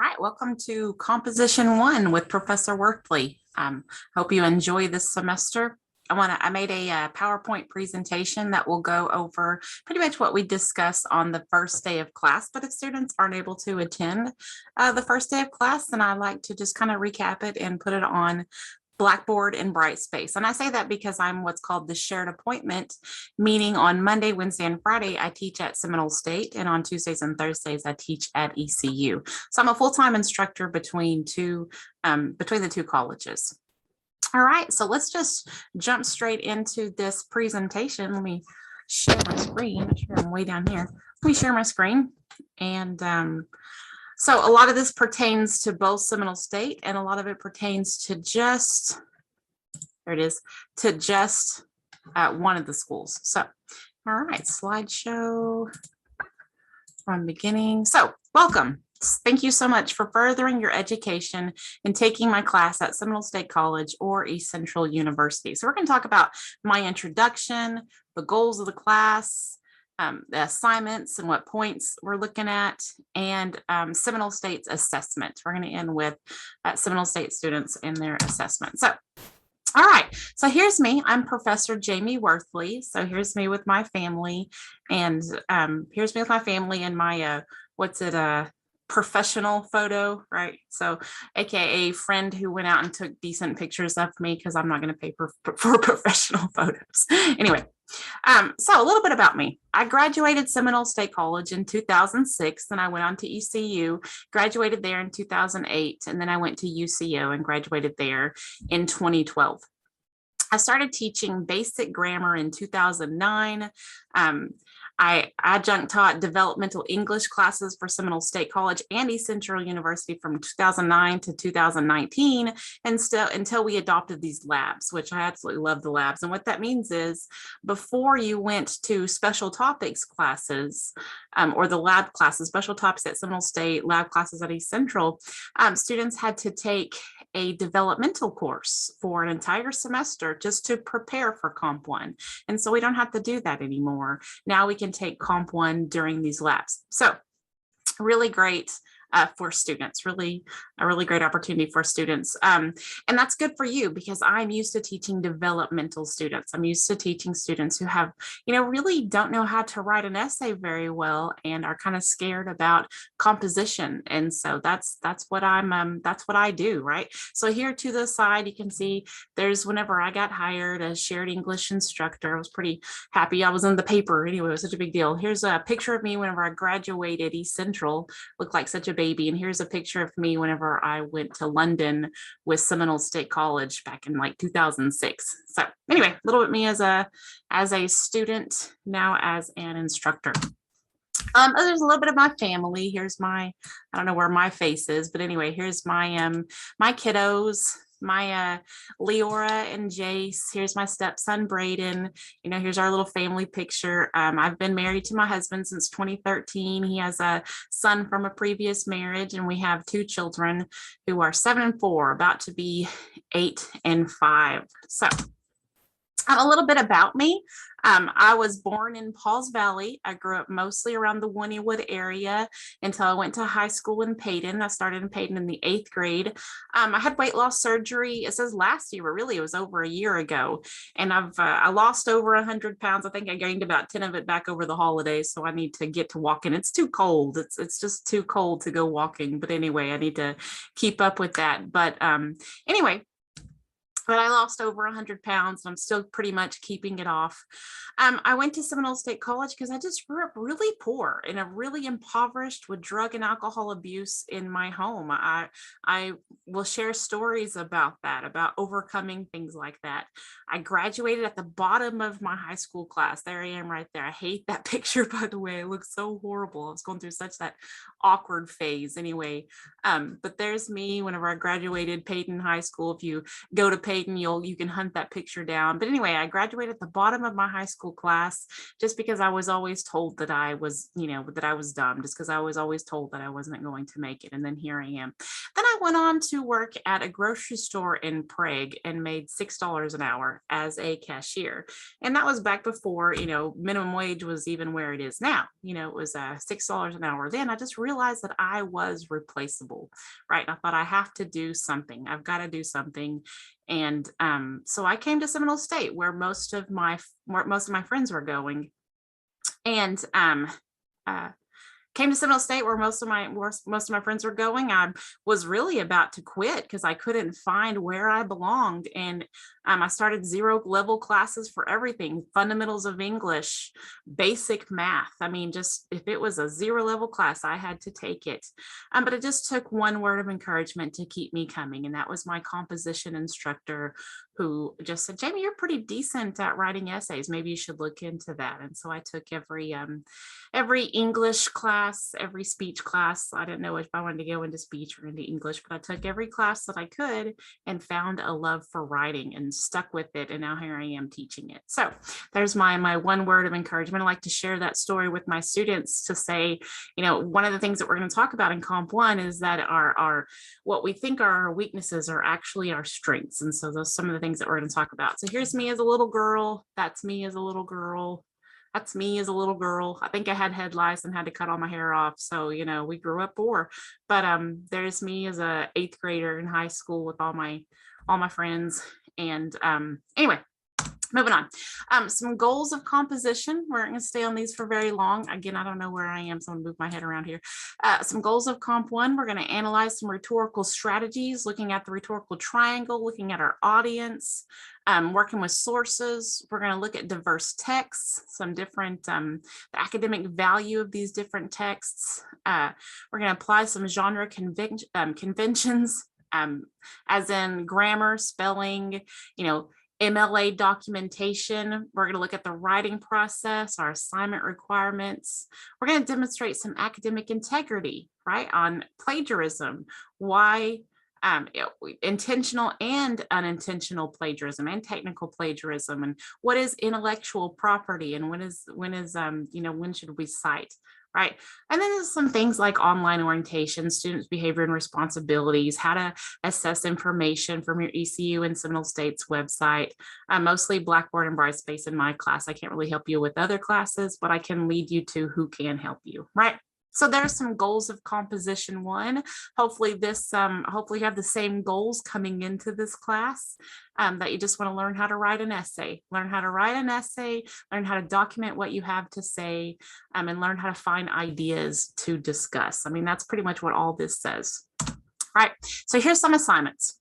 All right, welcome to Composition 1 with Professor Worthley. Hope you enjoy this semester. I made a PowerPoint presentation that will go over pretty much what we discussed on the first day of class, but if students aren't able to attend the first day of class, then I like to just kind of recap it and put it on Blackboard and Brightspace. And I say that because I'm what's called the shared appointment, meaning on Monday, Wednesday, and Friday, I teach at Seminole State, and on Tuesdays and Thursdays, I teach at ECU. So I'm a full-time instructor between the two colleges. All right, so let's just jump straight into this presentation. Let me share my screen. I'm sure I'm way down here. Let me share my screen. And so a lot of this pertains to both Seminole State, and a lot of it pertains to just, there it is, to just one of the schools. So, all right, slideshow from beginning. So welcome. Thank you so much for furthering your education and taking my class at Seminole State College or East Central University. So we're going to talk about my introduction, the goals of the class, the assignments and what points we're looking at, and Seminole State's assessment. We're going to end with Seminole State students and their assessment. So, all right, so here's me. I'm Professor Jamie Worthley. So here's me with my family, and here's me with my family and my, professional photo, right? So AKA friend who went out and took decent pictures of me because I'm not going to pay for professional photos. Anyway, so a little bit about me. I graduated Seminole State College in 2006, then I went on to ECU, graduated there in 2008, and then I went to UCO and graduated there in 2012. I started teaching basic grammar in 2009. I adjunct taught developmental English classes for Seminole State College and East Central University from 2009 to 2019, and still until we adopted these labs, which I absolutely love the labs. And what that means is before you went to special topics classes or the lab classes, special topics at Seminole State, lab classes at East Central, students had to take a developmental course for an entire semester just to prepare for Comp 1. And so we don't have to do that anymore. Now we can take Comp 1 during these labs. So really great for students, a really great opportunity for students. And that's good for you because I'm used to teaching developmental students. I'm used to teaching students who have, really don't know how to write an essay very well and are kind of scared about composition. And so that's what I do, right? So here to the side, you can see there's whenever I got hired as shared English instructor, I was pretty happy. I was in the paper anyway, it was such a big deal. Here's a picture of me whenever I graduated East Central, looked like such a baby. And here's a picture of me whenever I went to London with Seminole State College back in like 2006. So anyway, a little bit me as a student, now as an instructor. There's a little bit of my family. Here's I don't know where my face is, but anyway, here's my my kiddos, my Leora and Jace. Here's my stepson Braden. Here's our little family picture. I've been married to my husband since 2013. He has a son from a previous marriage, and we have two children who are 7 and 4, about to be 8 and 5. So a little bit about me. I was born in Pauls Valley. I grew up mostly around the Wynnewood area until I went to high school in Payton. I started in Payton in the 8th grade. I had weight loss surgery. It says last year, but really it was over a year ago. And I lost over 100 pounds. I think I gained about 10 of it back over the holidays. So I need to get to walking. It's too cold. It's just too cold to go walking. But anyway, I need to keep up with that. But anyway, but I lost over 100 pounds and I'm still pretty much keeping it off. I went to Seminole State College because I just grew up really poor and really impoverished with drug and alcohol abuse in my home. I will share stories about that, about overcoming things like that. I graduated at the bottom of my high school class. There I am right there. I hate that picture, by the way. It looks so horrible. I was going through such that awkward phase anyway. But there's me whenever I graduated Payton High School. If you go to Payton, Hayden, you can hunt that picture down. But anyway, I graduated at the bottom of my high school class just because I was always told that I was, that I was dumb, just because I was always told that I wasn't going to make it. And then here I am. Then I went on to work at a grocery store in Prague and made $6 an hour as a cashier. And that was back before, minimum wage was even where it is now. It was $6 an hour. Then I just realized that I was replaceable, right? And I thought I have to do something. I've got to do something. And so I came to Seminole State, where most of my friends were going, and came to Seminole State where most of my friends were going. I was really about to quit because I couldn't find where I belonged. And I started 0 level classes for everything: fundamentals of English, basic math. I mean, just if it was a 0 level class, I had to take it. But it just took one word of encouragement to keep me coming. And that was my composition instructor, who just said, Jamie, you're pretty decent at writing essays. Maybe you should look into that. And so I took every English class, every speech class. I didn't know if I wanted to go into speech or into English, but I took every class that I could and found a love for writing and stuck with it. And now here I am teaching it. So there's my one word of encouragement. I like to share that story with my students to say, one of the things that we're going to talk about in Comp 1 is that our what we think are our weaknesses are actually our strengths. And so those are some of the things that we're going to talk about. So here's me as a little girl. That's me as a little girl. That's me as a little girl. I think I had head lice and had to cut all my hair off. So, we grew up poor. But there's me as a 8th grader in high school with all my friends. And anyway, moving on. Some goals of composition. We're going to stay on these for very long. Again, I don't know where I am, so I'm going to move my head around here. Some goals of Comp 1. We're going to analyze some rhetorical strategies, looking at the rhetorical triangle, looking at our audience, working with sources. We're going to look at diverse texts, some different, the academic value of these different texts. We're going to apply some genre conventions, as in grammar, spelling, MLA documentation. We're going to look at the writing process, our assignment requirements. We're going to demonstrate some academic integrity, right, on plagiarism, why intentional and unintentional plagiarism and technical plagiarism, and what is intellectual property, and when should we cite, right? And then there's some things like online orientation, students' behavior and responsibilities, how to assess information from your ECU and Seminole State's website, mostly Blackboard and Brightspace in my class. I can't really help you with other classes, but I can lead you to who can help you, right? So there's some goals of Composition 1. Hopefully hopefully you have the same goals coming into this class, that you just want to learn how to write an essay, learn how to document what you have to say, and learn how to find ideas to discuss. I mean, that's pretty much what all this says. All right, so here's some assignments.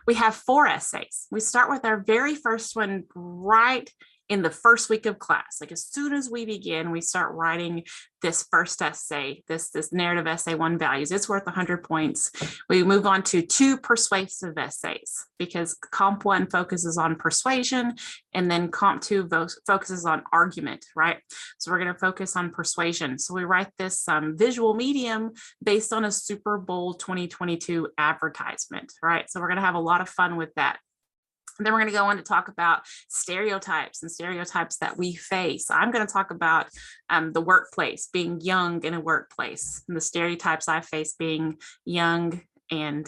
We have 4 essays. We start with our very first one right in the first week of class. Like as soon as we begin, we start writing this first essay, this narrative essay, 1 values. It's worth 100 points. We move on to 2 persuasive essays because Comp 1 focuses on persuasion and then Comp 2 focuses on argument, right? So we're going to focus on persuasion. So we write this visual medium based on a Super Bowl 2022 advertisement, right? So we're going to have a lot of fun with that. And then we're going to go on to talk about stereotypes and stereotypes that we face. I'm going to talk about the workplace, being young in a workplace, and the stereotypes I face being young and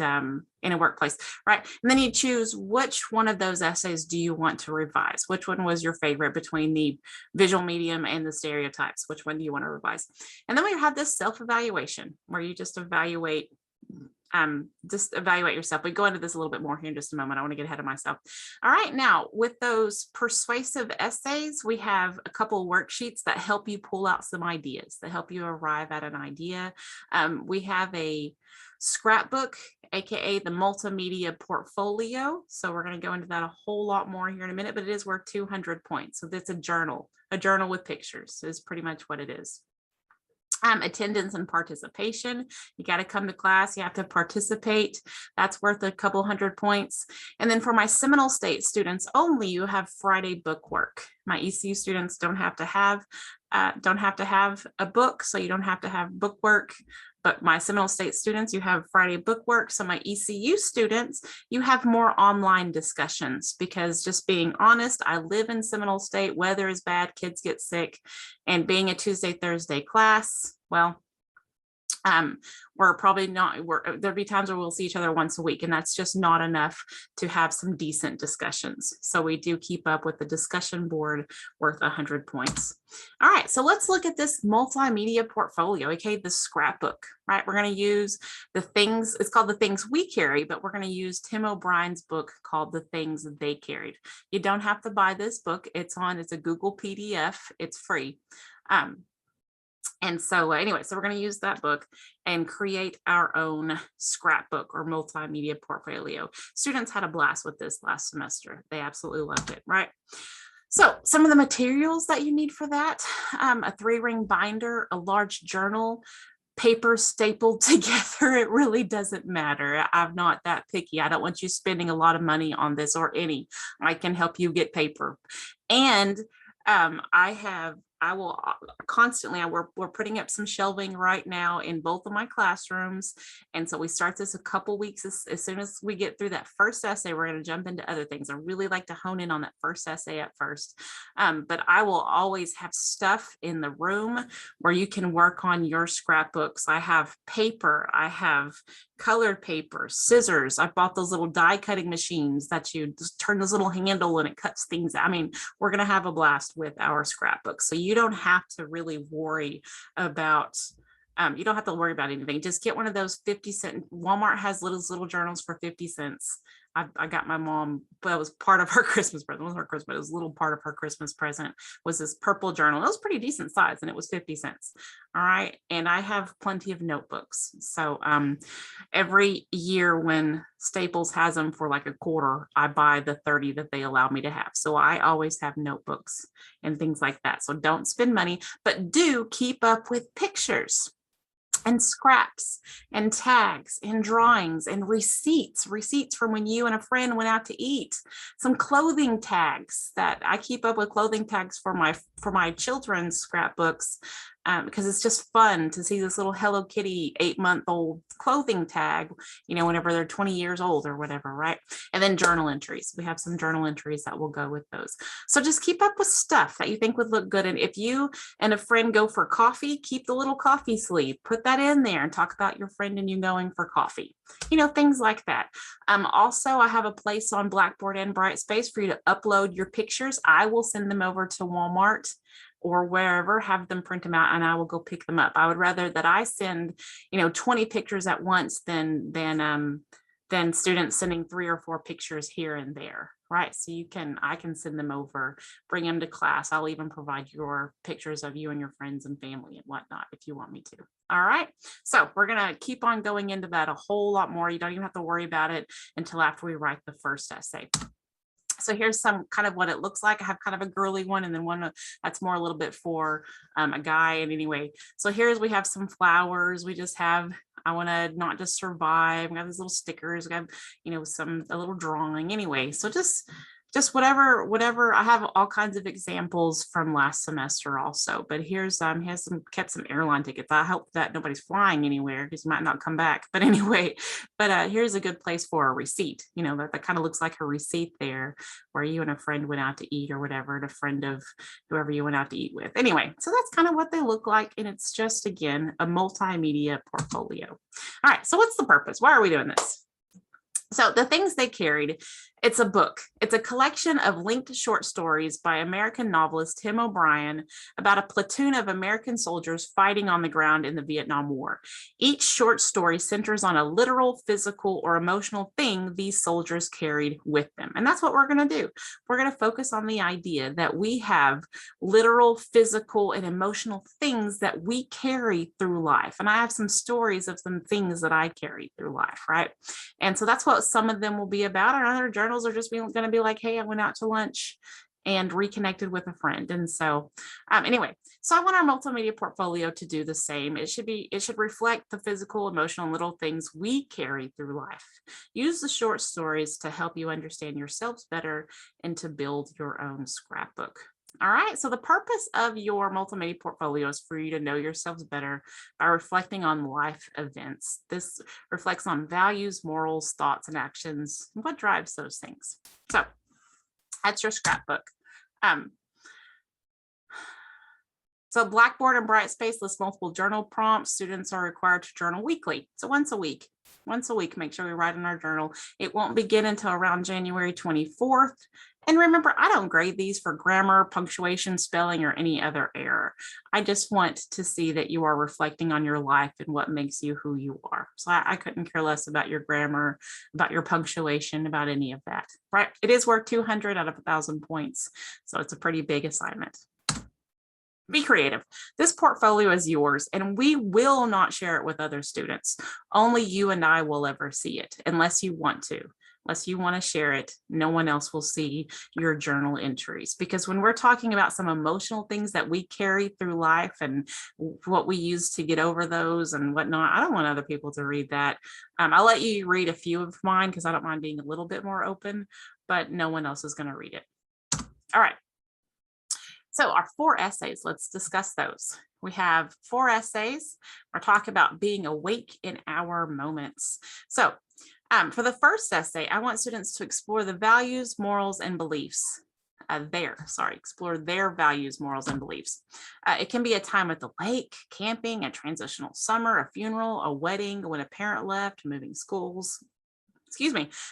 in a workplace, right? And then you choose which one of those essays do you want to revise? Which one was your favorite between the visual medium and the stereotypes? Which one do you want to revise? And then we have this self-evaluation where you just evaluate yourself. We go into this a little bit more here in just a moment. I want to get ahead of myself. All right, now with those persuasive essays, we have a couple of worksheets that help you pull out some ideas, that help you arrive at an idea. We have a scrapbook, aka the Multimedia Portfolio. So we're going to go into that a whole lot more here in a minute, but it is worth 200 points. So that's a journal with pictures is pretty much what it is. Attendance and participation. You got to come to class. You have to participate. That's worth a couple 100 points. And then for my Seminole State students only, you have Friday book work. My ECU students don't have to have a book, so you don't have to have book work. But my Seminole State students, you have Friday book work. So my ECU students, you have more online discussions, because just being honest, I live in Seminole State, weather is bad, kids get sick, and being a Tuesday, Thursday class, well, we're probably not, there'll be times where we'll see each other once a week, and that's just not enough to have some decent discussions. So we do keep up with the discussion board worth 100 points. All right, so let's look at this multimedia portfolio, okay, the scrapbook, right? We're going to use the things, it's called The Things We Carry, but we're going to use Tim O'Brien's book called The Things They Carried. You don't have to buy this book. It's a Google PDF. It's free. And so anyway, so we're going to use that book and create our own scrapbook or multimedia portfolio. Students had a blast with this last semester. They absolutely loved it, right? So some of the materials that you need for that, a 3-ring binder, a large journal, paper stapled together. It really doesn't matter. I'm not that picky. I don't want you spending a lot of money on this or any. I can help you get paper. And I will constantly, we're putting up some shelving right now in both of my classrooms. And so we start this a couple weeks. As soon as we get through that first essay, we're going to jump into other things. I really like to hone in on that first essay at first. But I will always have stuff in the room where you can work on your scrapbooks. I have paper, I have colored paper, scissors. I bought those little die cutting machines that you just turn this little handle and it cuts things. I mean, we're going to have a blast with our scrapbooks. So you don't have to really worry about you don't have to worry about anything. Just get one of those 50-cent. Walmart has little journals for 50 cents. I got my mom, but it was part of her Christmas present. It wasn't her Christmas, it was a little part of her Christmas present, was this purple journal. It was pretty decent size and it was 50 cents. All right. And I have plenty of notebooks. So every year when Staples has them for like a quarter, I buy the 30 that they allow me to have. So I always have notebooks and things like that. So don't spend money, but do keep up with pictures and scraps and tags and drawings and receipts from when you and a friend went out to eat. Some clothing tags that I keep up with, clothing tags for my children's scrapbooks, because it's just fun to see this little Hello Kitty 8-month-old clothing tag, whenever they're 20 years old or whatever, right? And then journal entries. We have some journal entries that will go with those. So just keep up with stuff that you think would look good. And if you and a friend go for coffee, keep the little coffee sleeve, put that in there and talk about your friend and you going for coffee, things like that. Also, I have a place on Blackboard and Brightspace for you to upload your pictures. I will send them over to Walmart or wherever, have them print them out, and I will go pick them up. I would rather that I send, 20 pictures at once than students sending 3 or 4 pictures here and there, right? So I can send them over, bring them to class. I'll even provide your pictures of you and your friends and family and whatnot if you want me to. All right. So we're going to keep on going into that a whole lot more. You don't even have to worry about it until after we write the first essay. So here's some kind of what it looks like. I have kind of a girly one and then one that's more a little bit for a guy. And anyway, so we have some flowers. We just have, I want to not just survive. We got these little stickers. We have, a little drawing anyway. So just whatever. I have all kinds of examples from last semester also, but here's kept some airline tickets. I hope that nobody's flying anywhere because you might not come back, but anyway, here's a good place for a receipt, that kind of looks like a receipt there where you and a friend went out to eat or whatever, and a friend of whoever you went out to eat with. Anyway, so that's kind of what they look like. And it's just, again, a multimedia portfolio. All right. So what's the purpose? Why are we doing this? So The Things They Carried, it's a book. It's a collection of linked short stories by American novelist Tim O'Brien about a platoon of American soldiers fighting on the ground in the Vietnam War. Each short story centers on a literal, physical, or emotional thing these soldiers carried with them. And that's what we're going to do. We're going to focus on the idea that we have literal, physical, and emotional things that we carry through life. And I have some stories of some things that I carry through life, right? And so that's what some of them will be about. Our other journals are just going to be like, hey, I went out to lunch and reconnected with a friend. And so anyway, so I want our multimedia portfolio to do the same. It should reflect the physical, emotional, little things we carry through life. Use the short stories to help you understand yourselves better and to build your own scrapbook. All right, so the purpose of your multimedia portfolio is for you to know yourselves better by reflecting on life events. This reflects on values, morals, thoughts, and actions, and what drives those things. So that's your scrapbook. So Blackboard and Brightspace list multiple journal prompts. Students are required to journal weekly. So once a week, make sure we write in our journal. It won't begin until around January 24th. And remember, I don't grade these for grammar, punctuation, spelling, or any other error. I just want to see that you are reflecting on your life and what makes you who you are. So I couldn't care less about your grammar, about your punctuation, about any of that, right? It is worth 200 out of 1,000 points. So it's a pretty big assignment. Be creative. This portfolio is yours, and we will not share it with other students. Only you and I will ever see it, unless you want to. Unless you want to share it, no one else will see your journal entries. Because when we're talking about some emotional things that we carry through life and what we use to get over those and whatnot, I don't want other people to read that. I'll let you read a few of mine because I don't mind being a little bit more open, but no one else is going to read it. All right. So our 4 essays, let's discuss those. We have 4 essays. We're talking about being awake in our moments. So for the first essay, I want students to explore the values, morals, and beliefs. Explore their values, morals, and beliefs. It can be a time at the lake, camping, a transitional summer, a funeral, a wedding, when a parent left, moving schools.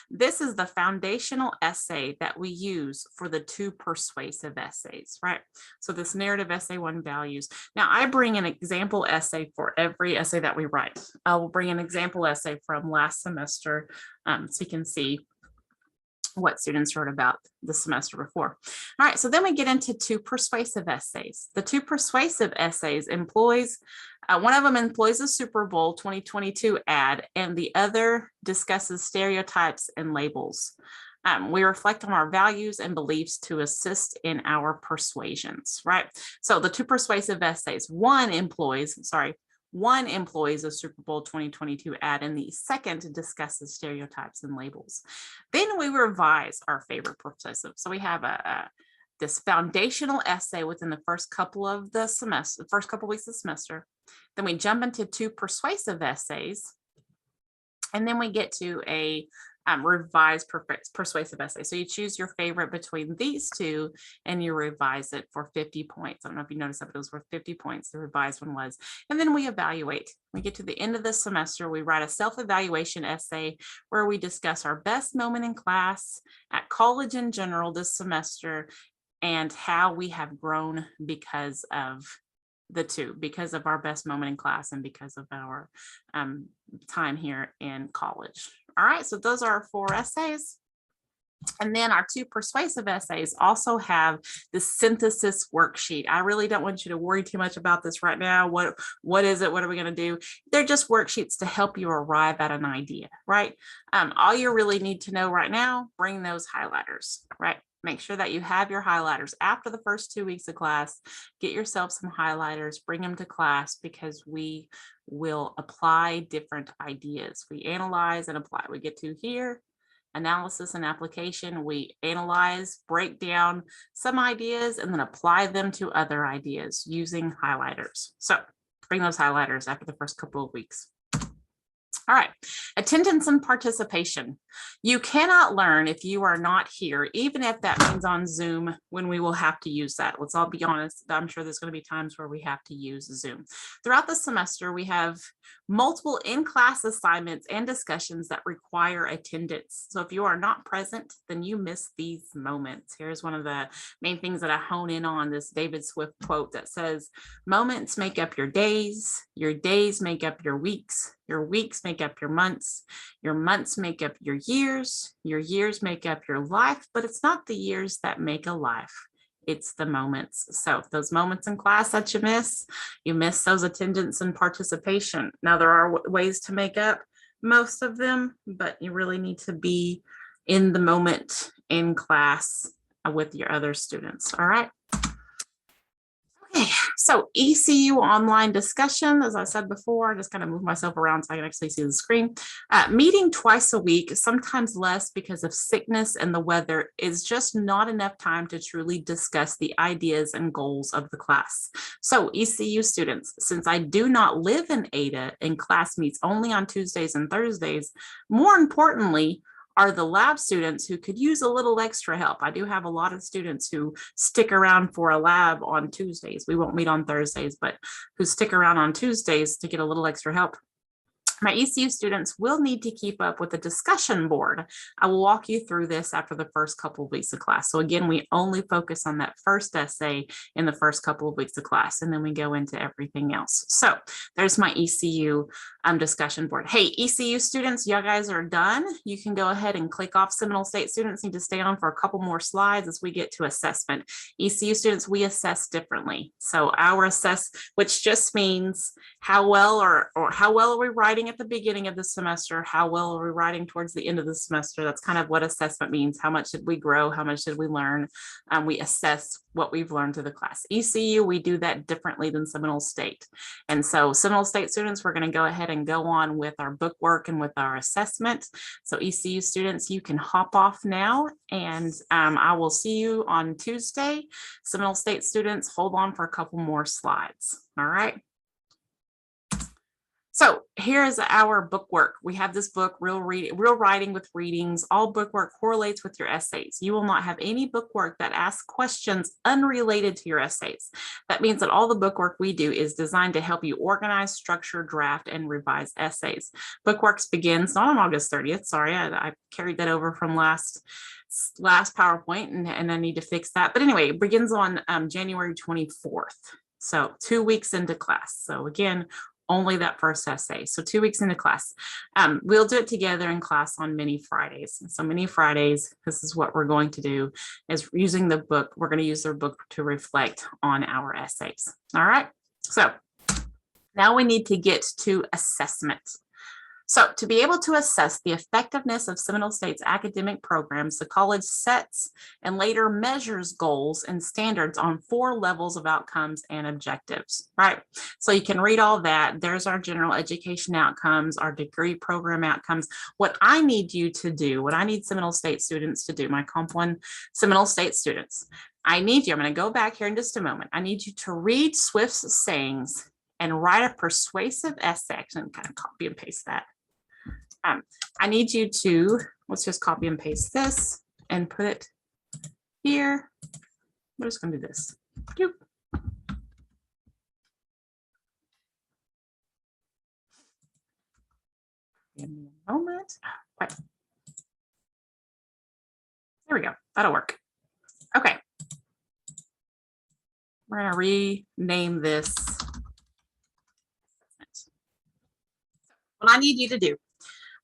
This is the foundational essay that we use for the 2 persuasive essays, right? So this narrative essay 1 values. Now I bring an example essay for every essay that we write. I will bring an example essay from last semester so you can see what students wrote about the semester before. All right, so then we get into 2 persuasive essays. The 2 persuasive essays employs, one of them employs a Super Bowl 2022 ad, and the other discusses stereotypes and labels. We reflect on our values and beliefs to assist in our persuasions, right? So the 2 persuasive essays, one employs a Super Bowl 2022 ad, and the second discusses stereotypes and labels. Then we revise our favorite persuasive. So we have this foundational essay within the first couple of the semester, first couple weeks of the semester. Then we jump into 2 persuasive essays, and then we get to a revised persuasive essay. So you choose your favorite between these 2 and you revise it for 50 points. I don't know if you noticed that, but it was worth 50 points. The revised one was. And then we evaluate. We get to the end of the semester, we write a self-evaluation essay where we discuss our best moment in class, at college in general this semester, and how we have grown because of the 2, because of our best moment in class and because of our time here in college. All right, so those are our 4 essays. And then our 2 persuasive essays also have the synthesis worksheet. I really don't want you to worry too much about this right now. What is it? What are we going to do? They're just worksheets to help you arrive at an idea, right? All you really need to know right now, bring those highlighters, right? Make sure that you have your highlighters after the first 2 weeks of class. Get yourself some highlighters, bring them to class, because we will apply different ideas. We analyze and apply. We get to here, analysis and application. We analyze, break down some ideas, and then apply them to other ideas using highlighters. So bring those highlighters after the first couple of weeks. All right, attendance and participation. You cannot learn if you are not here, even if that means on Zoom when we will have to use that. Let's all be honest. I'm sure there's going to be times where we have to use Zoom. Throughout the semester, we have multiple in-class assignments and discussions that require attendance. So if you are not present, then you miss these moments. Here's one of the main things that I hone in on, this David Swift quote that says, "Moments make up your days make up your weeks make up your months make up your years make up your life, but it's not the years that make a life. It's the moments." So those moments in class that you miss those attendance and participation. Now there are ways to make up most of them, but you really need to be in the moment in class with your other students. All right. Okay, Okay, so ECU Online Discussion, as I said before, just kind of move myself around so I can actually see the screen. Meeting twice a week, sometimes less because of sickness and the weather, is just not enough time to truly discuss the ideas and goals of the class. So ECU students, since I do not live in Ada and class meets only on Tuesdays and Thursdays, more importantly, are the lab students who could use a little extra help. I do have a lot of students who stick around for a lab on Tuesdays. We won't meet on Thursdays, but who stick around on Tuesdays to get a little extra help. My ECU students will need to keep up with the discussion board. I will walk you through this after the first couple of weeks of class. So again, we only focus on that first essay in the first couple of weeks of class, and then we go into everything else. So there's my ECU discussion board. Hey, ECU students, you guys are done. You can go ahead and click off. Seminole State students need to stay on for a couple more slides as we get to assessment. ECU students, we assess differently. So our assess, which just means how well or how well are we writing at the beginning of the semester, how well are we writing towards the end of the semester. That's kind of what assessment means. How much did we grow? How much did we learn? We assess what we've learned through the class. ECU, we do that differently than Seminole State. And so Seminole State students, we're going to go ahead and go on with our book work and with our assessment. So ECU students, you can hop off now, and I will see you on Tuesday. Seminole State students, hold on for a couple more slides. All right. So here's our book work. We have this book, Real Writing with Readings. All book work correlates with your essays. You will not have any book work that asks questions unrelated to your essays. That means that all the book work we do is designed to help you organize, structure, draft, and revise essays. Bookworks begins not on August 30th. Sorry, I carried that over from last PowerPoint, and I need to fix that. But anyway, it begins on January 24th. So 2 weeks into class. So again, only that first essay. So 2 weeks into class. We'll do it together in class on mini Fridays. So mini Fridays, this is what we're going to do, is using the book. We're going to use their book to reflect on our essays. All right. So now we need to get to assessment. So to be able to assess the effectiveness of Seminole State's academic programs, the college sets and later measures goals and standards on 4 levels of outcomes and objectives, right? So you can read all that. There's our general education outcomes, our degree program outcomes. What I need you to do, what I need Seminole State students to do, my Comp 1 Seminole State students, I'm going to go back here in just a moment. I need you to read Swift's sayings and write a persuasive essay. Actually, I'm kind of copy and paste that. I need you to, let's just copy and paste this and put it here. We're just going to do this. Give me a moment. Okay. There we go. That'll work. Okay. We're going to rename this. What I need you to do,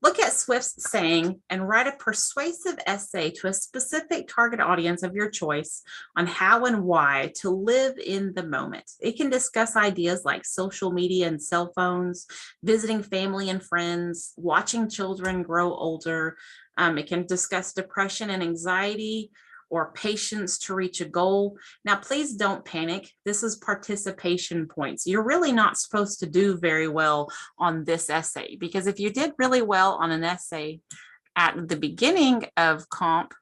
look at Swift's saying and write a persuasive essay to a specific target audience of your choice on how and why to live in the moment. It can discuss ideas like social media and cell phones, visiting family and friends, watching children grow older. It can discuss depression and anxiety, or patience to reach a goal. Now, please don't panic. This is participation points. You're really not supposed to do very well on this essay, because if you did really well on an essay at the beginning of comp,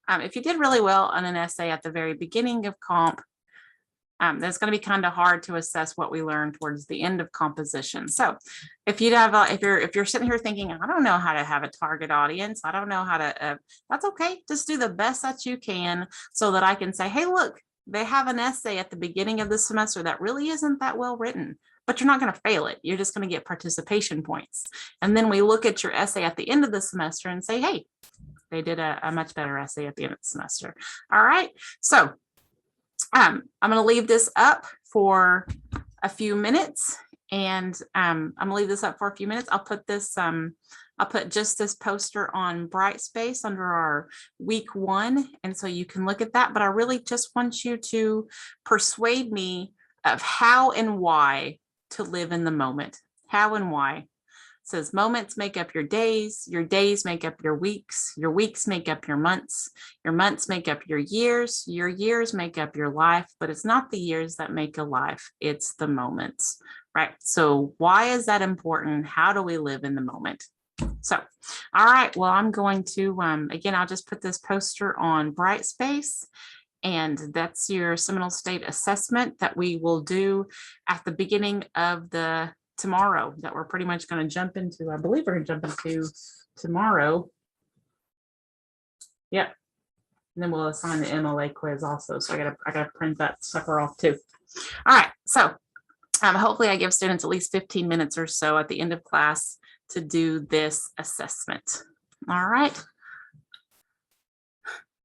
if you did really well on an essay at the very beginning of comp, that's going to be kind of hard to assess what we learned towards the end of composition. So if you have, if you're sitting here thinking, I don't know how to have a target audience, I don't know how to, that's okay. Just do the best that you can so that I can say, hey, look, they have an essay at the beginning of the semester that really isn't that well written, but you're not going to fail it. You're just going to get participation points. And then we look at your essay at the end of the semester and say, hey, they did a much better essay at the end of the semester. All right. So I'm going to leave this up for a few minutes, and I'm going to leave this up for a few minutes. I'll put this, I'll put just this poster on Brightspace under our week 1. And so you can look at that, but I really just want you to persuade me of how and why to live in the moment. How and why. says moments make up your days make up your weeks make up your months make up your years make up your life, but it's not the years that make a life, it's the moments, right? So why is that important? How do we live in the moment? So, all right, well, I'm going to, again, I'll just put this poster on Brightspace, and that's your Seminole State assessment that we will do at the beginning of the tomorrow that we're pretty much going to jump into. I believe we're going to jump into tomorrow. Yep. And then we'll assign the MLA quiz also. So I gotta print that sucker off too. All right. So hopefully I give students at least 15 minutes or so at the end of class to do this assessment. All right.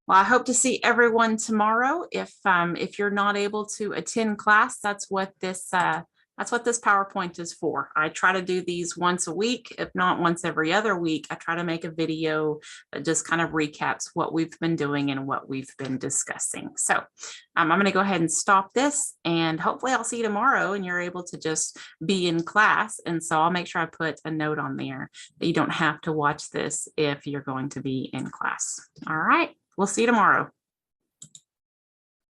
Well, I hope to see everyone tomorrow. If you're not able to attend class, that's what this PowerPoint is for. I try to do these once a week, if not once every other week. I try to make a video that just kind of recaps what we've been doing and what we've been discussing. So I'm going to go ahead and stop this, and hopefully I'll see you tomorrow and you're able to just be in class. And so I'll make sure I put a note on there that you don't have to watch this if you're going to be in class. All right. We'll see you tomorrow.